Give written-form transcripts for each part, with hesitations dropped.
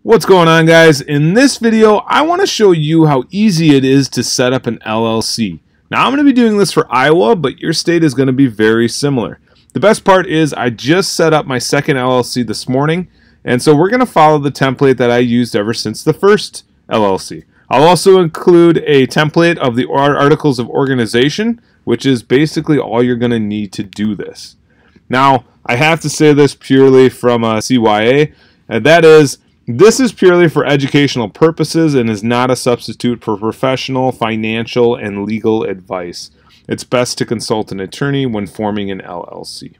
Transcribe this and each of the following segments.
What's going on, guys? In this video, I want to show you how easy it is to set up an LLC. Now, I'm going to be doing this for Iowa, but your state is going to be very similar. The best part is I just set up my second LLC this morning, and so we're going to follow the template that I used ever since the first LLC. I'll also include a template of the Articles of Organization, which is basically all you're going to need to do this. Now, I have to say this purely from a CYA, and that is, this is purely for educational purposes and is not a substitute for professional, financial, and legal advice. It's best to consult an attorney when forming an LLC.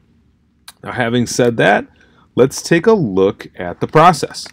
Now, having said that, let's take a look at the process.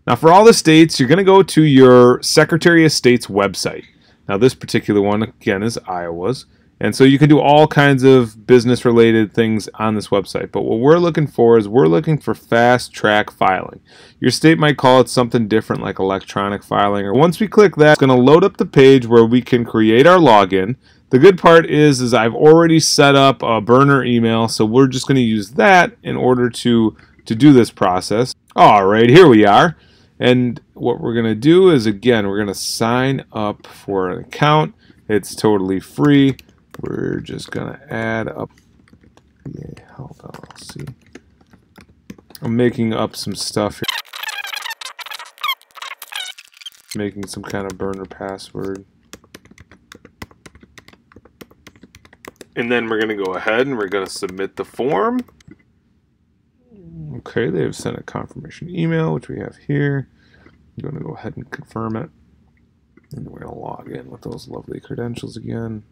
Now, for all the states, you're going to go to your Secretary of State's website. Now, this particular one, again, is Iowa's. And so you can do all kinds of business-related things on this website. But what we're looking for is we're looking for fast-track filing. Your state might call it something different like electronic filing. Or once we click that, it's going to load up the page where we can create our login. The good part is I've already set up a burner email, so we're just going to use that in order to do this process. All right, here we are. And what we're going to do is, again, we're going to sign up for an account. It's totally free. We're just going to add up. Yeah, hold on, let's see. I'm making up some stuff here. Making some kind of burner password. And then we're going to go ahead and we're going to submit the form. Okay, they've sent a confirmation email, which we have here. I'm going to go ahead and confirm it. And we're going to log in with those lovely credentials again.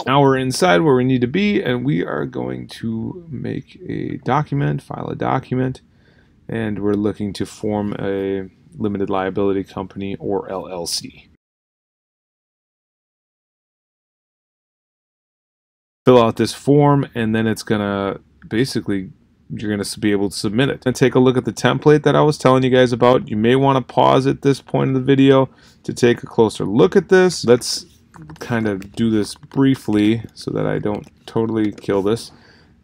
Now we're inside where we need to be, and we are going to make a document, file a document, and we're looking to form a limited liability company or LLC. Fill out this form, and then it's gonna basically, you're gonna be able to submit it. And take a look at the template that I was telling you guys about. You may want to pause at this point in the video to take a closer look at this. Let's kind of do this briefly so that I don't totally kill this.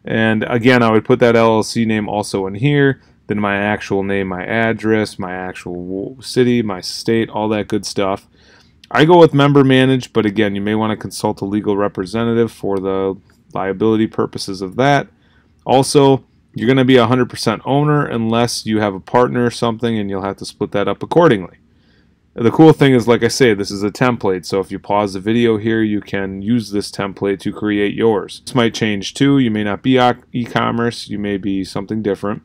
And again, I would put that LLC name also in here, then my actual name, my address, my actual city, my state, all that good stuff. I go with member managed, but again, you may want to consult a legal representative for the liability purposes of that. Also, you're going to be 100% owner unless you have a partner or something, and you'll have to split that up accordingly. The cool thing is, like I say, this is a template, so if you pause the video here, you can use this template to create yours. This might change too. You may not be e-commerce, you may be something different.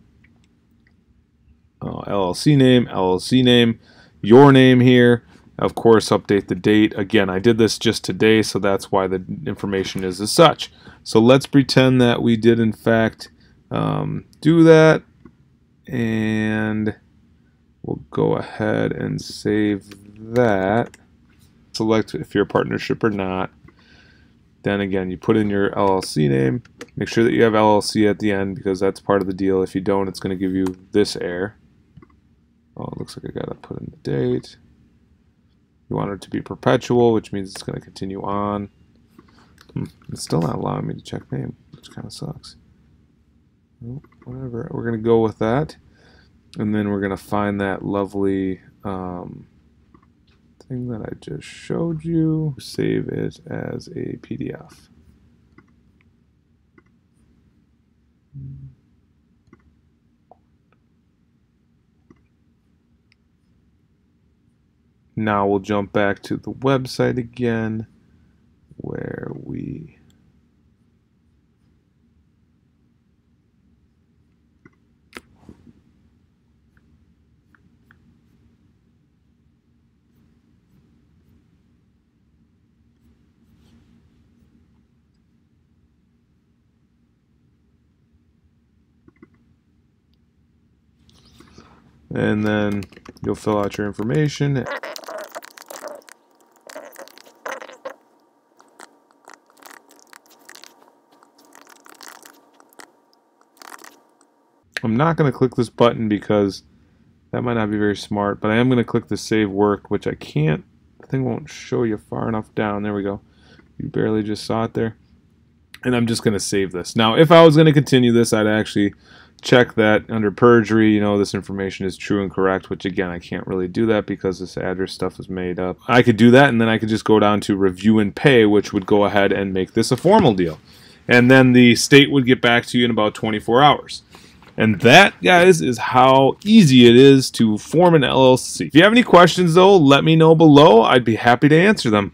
LLC name, your name here. Of course, update the date. Again, I did this just today, so that's why the information is as such. So let's pretend that we did, in fact, do that, and we'll go ahead and save that. Select if you're a partnership or not. Then again, you put in your LLC name. Make sure that you have LLC at the end because that's part of the deal. If you don't, it's going to give you this error. Oh, it looks like I got to put in the date. You want it to be perpetual, which means it's going to continue on. It's still not allowing me to check name, which kind of sucks. Whatever. We're going to go with that. And then we're going to find that lovely thing that I just showed you. Save it as a PDF. Now we'll jump back to the website again where we and then you'll fill out your information. I'm not going to click this button because that might not be very smart, but I am going to click the Save Work, which I can't, the thing won't show you far enough down. There we go. You barely just saw it there. And I'm just going to save this. Now, if I was going to continue this, I'd actually check that under perjury, this information is true and correct, which again, I can't really do that because this address stuff is made up. I could do that, and then I could just go down to review and pay, which would go ahead and make this a formal deal. And then the state would get back to you in about 24 hours. And that, guys, is how easy it is to form an LLC. If you have any questions, though, let me know below. I'd be happy to answer them.